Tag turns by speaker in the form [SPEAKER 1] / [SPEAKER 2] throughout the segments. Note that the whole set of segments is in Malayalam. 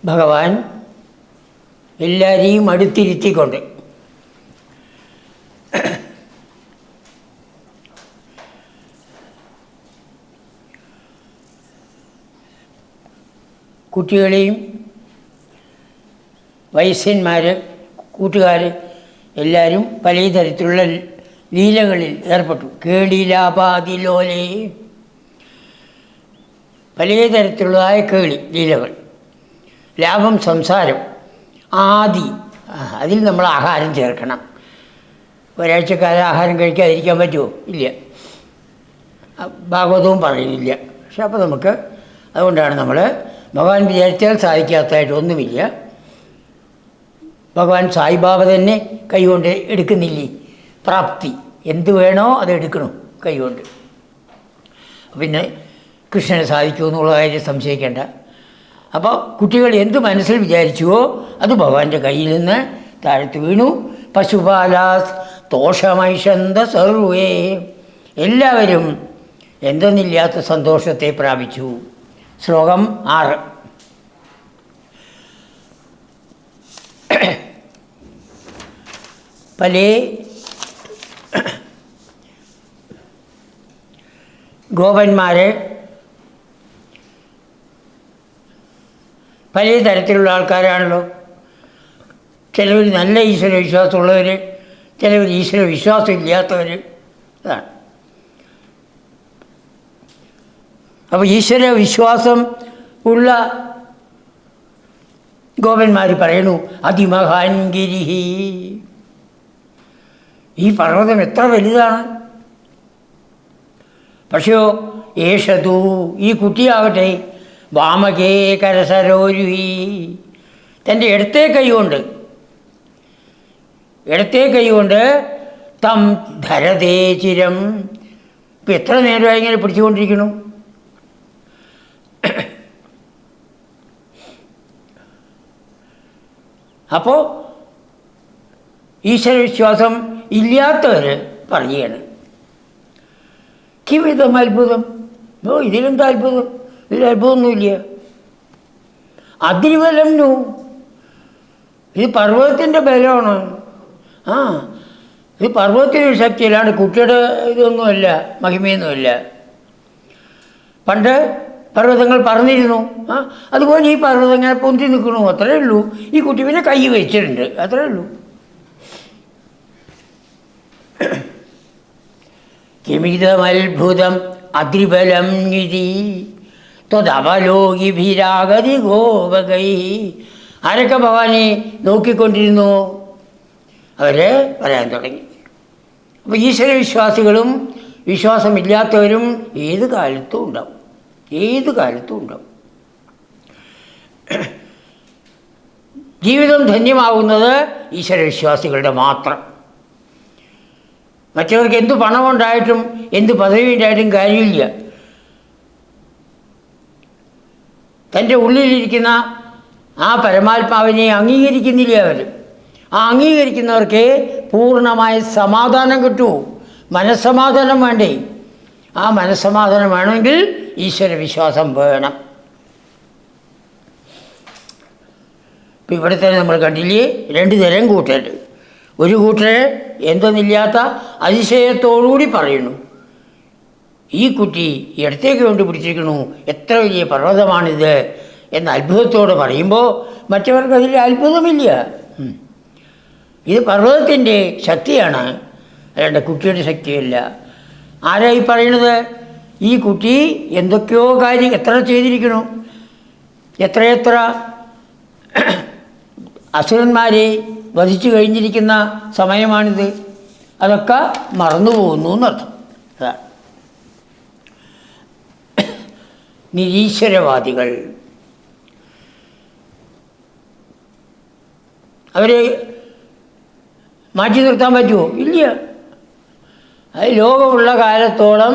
[SPEAKER 1] ഭഗവാൻ എല്ലാവരെയും അടുത്തിരുത്തിക്കൊണ്ട് കുട്ടികളെയും വയസ്സന്മാർ കൂട്ടുകാർ എല്ലാവരും പല തരത്തിലുള്ള ലീലകളിൽ ഏർപ്പെട്ടു. കേളിലാപാതിലോലേ, പല തരത്തിലുള്ളതായ കേളി ലീലകൾ. ലാഭം സംസാരം, ആദി അതിൽ നമ്മൾ ആഹാരം ചേർക്കണം. ഒരാഴ്ചക്കാലം ആഹാരം കഴിക്കാതിരിക്കാൻ പറ്റുമോ? ഇല്ല, ഭാഗവതവും പറയുന്നില്ല. പക്ഷെ അപ്പോൾ നമുക്ക് അതുകൊണ്ടാണ് നമ്മൾ ഭഗവാൻ വിചാരിച്ചാൽ സാധിക്കാത്തതായിട്ടൊന്നുമില്ല. ഭഗവാൻ സായിബാബ തന്നെ കൈകൊണ്ട് എടുക്കുന്നില്ലേ? പ്രാപ്തി എന്ത് വേണോ അത് എടുക്കണം കൈകൊണ്ട്. പിന്നെ കൃഷ്ണന് സാധിക്കുമെന്നുള്ള കാര്യം സംശയിക്കേണ്ട. അപ്പോൾ കുട്ടികൾ എന്ത് മനസ്സിൽ വിചാരിച്ചുവോ അത് ഭഗവാന്റെ കയ്യിൽ നിന്ന് താഴത്ത് വീണു. പശുപാലാസ് തോഷമൈഷന്ത സർവേ, എല്ലാവരും എന്തെന്നില്ലാത്ത സന്തോഷത്തെ പ്രാപിച്ചു. ശ്ലോകം 6. പല ഗോപന്മാരെ പല തരത്തിലുള്ള ആൾക്കാരാണല്ലോ. ചിലവർ നല്ല ഈശ്വര വിശ്വാസമുള്ളവർ, ചിലവർ ഈശ്വര വിശ്വാസം ഇല്ലാത്തവർ. അതാണ്. അപ്പോൾ ഈശ്വര വിശ്വാസം ഉള്ള ഗോപന്മാർ പറയണു അതിമഹാൻ ഗിരിഹി, ഈ പർവ്വതം എത്ര വലുതാണ്. പക്ഷെയോ ഏഷതു, ഈ കുട്ടിയാകട്ടെ വാമകേ കരസരോരുഹി, തൻ്റെ ഇടത്തെ കൈകൊണ്ട് തം ധരതേ ചിരം. ഇപ്പം എത്ര നേരമായി ഇങ്ങനെ പിടിച്ചുകൊണ്ടിരിക്കുന്നു. അപ്പോൾ ഈശ്വരവിശ്വാസം ഇല്ലാത്തവർ പറയുകയാണ് കിവിധം അത്ഭുതം. ഇതിലെന്താ അത്ഭുതം? ഇതിൽ അത്ഭുതമൊന്നുമില്ല. അതിബലം നു, ഇത് പർവ്വതത്തിൻ്റെ ബലമാണ്. ഇത് പർവ്വതത്തിനൊരു ശക്തിയിലാണ്, കുട്ടിയുടെ ഇതൊന്നുമല്ല, മഹിമയൊന്നുമല്ല. പണ്ട് പർവ്വതങ്ങൾ പറന്നിരുന്നു. അതുപോലെ ഈ പർവ്വതങ്ങൾ പൊന്തി നിൽക്കണു, അത്രേ ഉള്ളൂ. ഈ കുട്ടി പിന്നെ കൈ വെച്ചിട്ടുണ്ട്, അത്രേ ഉള്ളൂ. കിമിതമത്ഭുതം അതിബലം നിധി ത്വദവലോകിഭിരാഗതി ഗോപകൈ. ആരൊക്കെ ഭഗവാനെ നോക്കിക്കൊണ്ടിരുന്നു? അവർ പറയാൻ തുടങ്ങി. അപ്പോൾ ഈശ്വരവിശ്വാസികളും വിശ്വാസമില്ലാത്തവരും ഏത് കാലത്തും ഉണ്ടാവും. ജീവിതം ധന്യമാവുന്നത് ഈശ്വരവിശ്വാസികളുടെ മാത്രം. മറ്റവർക്ക് എന്ത് പണമുണ്ടായിട്ടും എന്ത് പദവി ഉണ്ടായിട്ടും കാര്യമില്ല. തൻ്റെ ഉള്ളിലിരിക്കുന്ന ആ പരമാത്മാവിനെ അംഗീകരിക്കുന്നില്ല അവർ. ആ അംഗീകരിക്കുന്നവർക്ക് പൂർണ്ണമായ സമാധാനം കിട്ടൂ. മനസ്സമാധാനം വേണ്ടേ? ആ മനസ്സമാധാനം വേണമെങ്കിൽ ഈശ്വരവിശ്വാസം വേണം. ഇപ്പം ഇവിടെ തന്നെ നമ്മൾ കണ്ടില്ലേ, 2 തരം കൂട്ടരുത്. ഒരു കൂട്ടരെ എന്തെന്നില്ലാത്ത അതിശയത്തോടുകൂടി പറയുന്നു, ഈ കുട്ടി ഇടത്തേക്ക് കൊണ്ട് പിടിച്ചിരിക്കണു, എത്ര വലിയ പർവ്വതമാണിത് എന്ന അത്ഭുതത്തോട് പറയുമ്പോൾ മറ്റവർക്ക് അതിൽ അത്ഭുതമില്ല. ഇത് പർവ്വതത്തിൻ്റെ ശക്തിയാണ്, അല്ലാണ്ട് കുട്ടിയുടെ ശക്തിയല്ല. ആരായി പറയണത്? ഈ കുട്ടി എന്തൊക്കെയോ കാര്യം എത്ര ചെയ്തിരിക്കണു, എത്രയെത്ര അസുരന്മാരെ വധിച്ചു കഴിഞ്ഞിരിക്കുന്ന സമയമാണിത്. അതൊക്കെ മറന്നു പോകുന്നു എന്നർത്ഥം. അതാണ് നിരീശ്വരവാദികൾ. അവരെ മാറ്റി നിർത്താൻ പറ്റുമോ? ഇല്ല. അത് ലോകമുള്ള കാലത്തോളം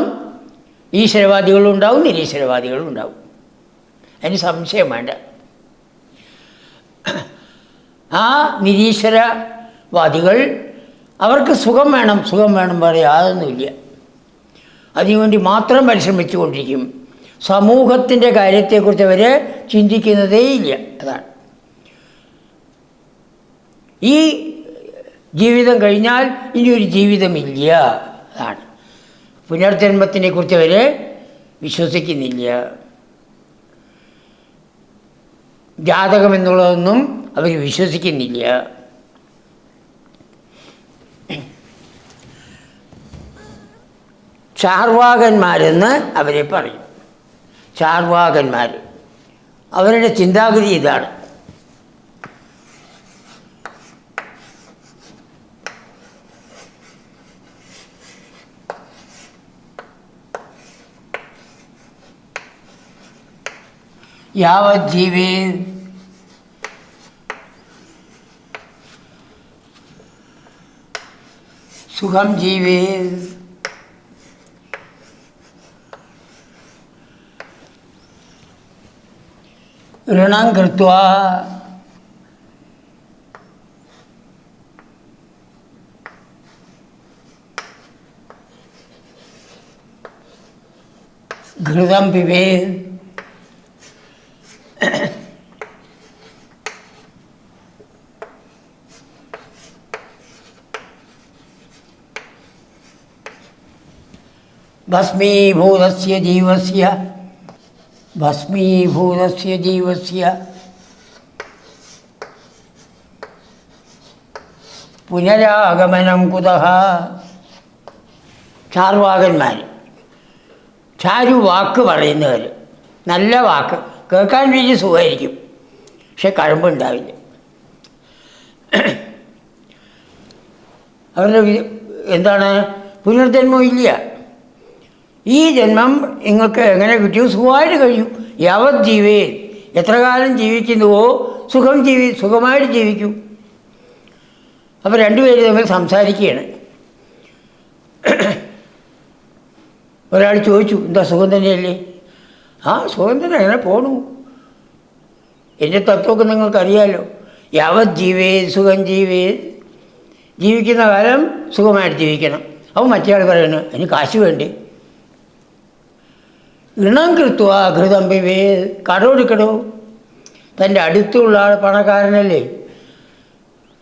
[SPEAKER 1] ഈശ്വരവാദികളും ഉണ്ടാവും, നിരീശ്വരവാദികളും ഉണ്ടാവും. അതിന് സംശയം വേണ്ട. ആ നിരീശ്വരവാദികൾ അവർക്ക് സുഖം വേണം പറയാം, അതൊന്നുമില്ല. അതിനുവേണ്ടി മാത്രം പരിശ്രമിച്ചു കൊണ്ടിരിക്കും. സമൂഹത്തിൻ്റെ കാര്യത്തെക്കുറിച്ച് അവർ ചിന്തിക്കുന്നതേയില്ല. അതാണ് ഈ ജീവിതം കഴിഞ്ഞാൽ ഇനിയൊരു ജീവിതമില്ല. അതാണ് പുനർജന്മത്തിനെ കുറിച്ച് അവർ വിശ്വസിക്കുന്നില്ല. ജാതകമെന്നുള്ളതൊന്നും അവർ വിശ്വസിക്കുന്നില്ല. ചാർവാകന്മാരെന്ന് അവരെ പറയും. ചാർവാകന്മാർ, അവരുടെ ചിന്താഗതി ഇതാണ്. യാവജ്ജീവേ സുഖം ജീവേ ഋണം കൃത്വാ ഘൃതം പിബേത് ഭസ്മീഭൂതസ്യ ജീവസ്യ പുനരാഗമനം കുതഃ. ചാർവാകന്മാർ, ചാരു വാക്ക് പറയുന്നവർ, നല്ല വാക്ക് കേൾക്കാൻ വലിയ സുഖമായിരിക്കും, പക്ഷെ കഴമ്പുണ്ടാവില്ല. അവരുടെ എന്താണ്, പുനർജന്മം ഇല്ല. ഈ ജന്മം നിങ്ങൾക്ക് എങ്ങനെ കിട്ടിയോ സുഖമായിട്ട് കഴിയും. യാവത് ജീവേ, എത്ര കാലം ജീവിക്കുന്നുവോ സുഖമായിട്ട് ജീവിക്കും. അപ്പോൾ രണ്ടുപേര് തമ്മിൽ സംസാരിക്കുകയാണ്. ഒരാൾ ചോദിച്ചു, എന്താ സുഖം തന്നെയല്ലേ? ആ സുഖം തന്നെ, എങ്ങനെ പോണു? എൻ്റെ തത്വമൊക്കെ നിങ്ങൾക്കറിയാമല്ലോ. യാവത് ജീവേ സുഖം ജീവേ, ജീവിക്കുന്ന കാലം സുഖമായിട്ട് ജീവിക്കണം. അപ്പോൾ മറ്റേ ആൾ പറയണു, എനിക്ക് കാശ് വേണ്ടേ? ഋണം കൃത്വ ഘൃതം പിബേ, കടമെടുക്കണോ? തൻ്റെ അടുത്തുള്ള ആൾ പണക്കാരനല്ലേ,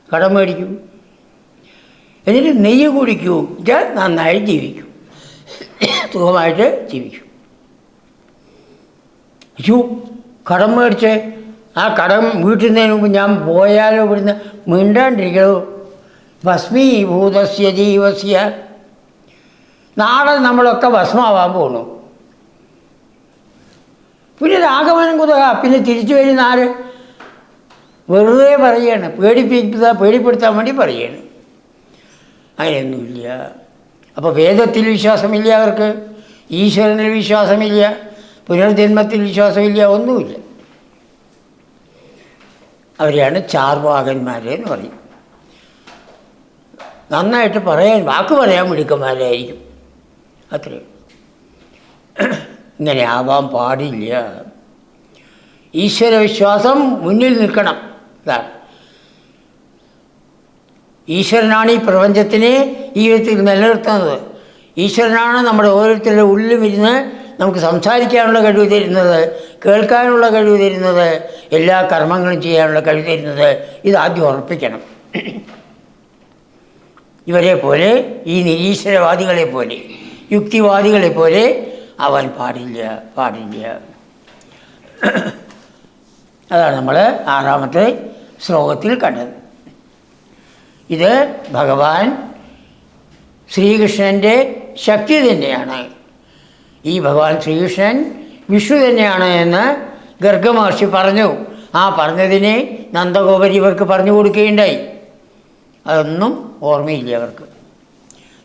[SPEAKER 1] കടം മേടിക്കും. എന്നിട്ട് നെയ്യ് കുടിക്കൂ, ഞാൻ നന്നായി ജീവിക്കും, സുഖമായിട്ട് ജീവിക്കും. അയ്യോ, കടം മേടിച്ച് ആ കടം വീട്ടുന്നതിന് മുമ്പ് ഞാൻ പോയാലോ, ഇവിടുന്ന് മിണ്ടാണ്ടിരിക്കണോ? ഭസ്മീഭൂതസ്യ ജീവസ്യ, നാളെ നമ്മളൊക്കെ ഭസ്മാവാൻ പോകണു. പിന്നെ രാഗമനം കുതക, പിന്നെ തിരിച്ചു വരുന്ന ആര്? വെറുതെ പറയുകയാണ്, പേടിപ്പെടുത്താൻ വേണ്ടി പറയുകയാണ്. അങ്ങനെയൊന്നുമില്ല. അപ്പോൾ വേദത്തിൽ വിശ്വാസമില്ല അവർക്ക്, ഈശ്വരനിൽ വിശ്വാസമില്ല, പുനർജന്മത്തിൽ വിശ്വാസമില്ല, ഒന്നുമില്ല. അവരെയാണ് ചാർവാകന്മാരെന്ന് പറയും. നന്നായിട്ട് വാക്ക് പറയാൻ മിടുക്കന്മാരായിരിക്കും, അത്രയും. ഇങ്ങനെ ആവാൻ പാടില്ല. ഈശ്വരവിശ്വാസം മുന്നിൽ നിൽക്കണം. ഇതാണ്, ഈശ്വരനാണ് ഈ പ്രപഞ്ചത്തിനെ ഈ വിധത്തിൽ നിലനിർത്തുന്നത്. ഈശ്വരനാണ് നമ്മുടെ ഓരോരുത്തരുടെ ഉള്ളിലും ഇരുന്ന് നമുക്ക് സംസാരിക്കാനുള്ള കഴിവ് തരുന്നത്, കേൾക്കാനുള്ള കഴിവ് തരുന്നത്, എല്ലാ കർമ്മങ്ങളും ചെയ്യാനുള്ള കഴിവ് തരുന്നത്. ഇതാദ്യം ഉറപ്പിക്കണം. ഇവരെ പോലെ, ഈ നിരീശ്വരവാദികളെ പോലെ, യുക്തിവാദികളെ പോലെ ആവാൻ പാടില്ല. അതാണ് നമ്മൾ 6-ാമത്തെ ശ്ലോകത്തിൽ കണ്ടത്. ഇത് ഭഗവാൻ ശ്രീകൃഷ്ണൻ്റെ ശക്തി തന്നെയാണ്. ഈ ഭഗവാൻ ശ്രീകൃഷ്ണൻ വിഷ്ണു തന്നെയാണ് എന്ന് ഗർഗമഹർഷി പറഞ്ഞു. ആ പറഞ്ഞതിനെ നന്ദഗോപരി ഇവർക്ക് പറഞ്ഞു കൊടുക്കുകയുണ്ടായി. അതൊന്നും ഓർമ്മയില്ല അവർക്ക്.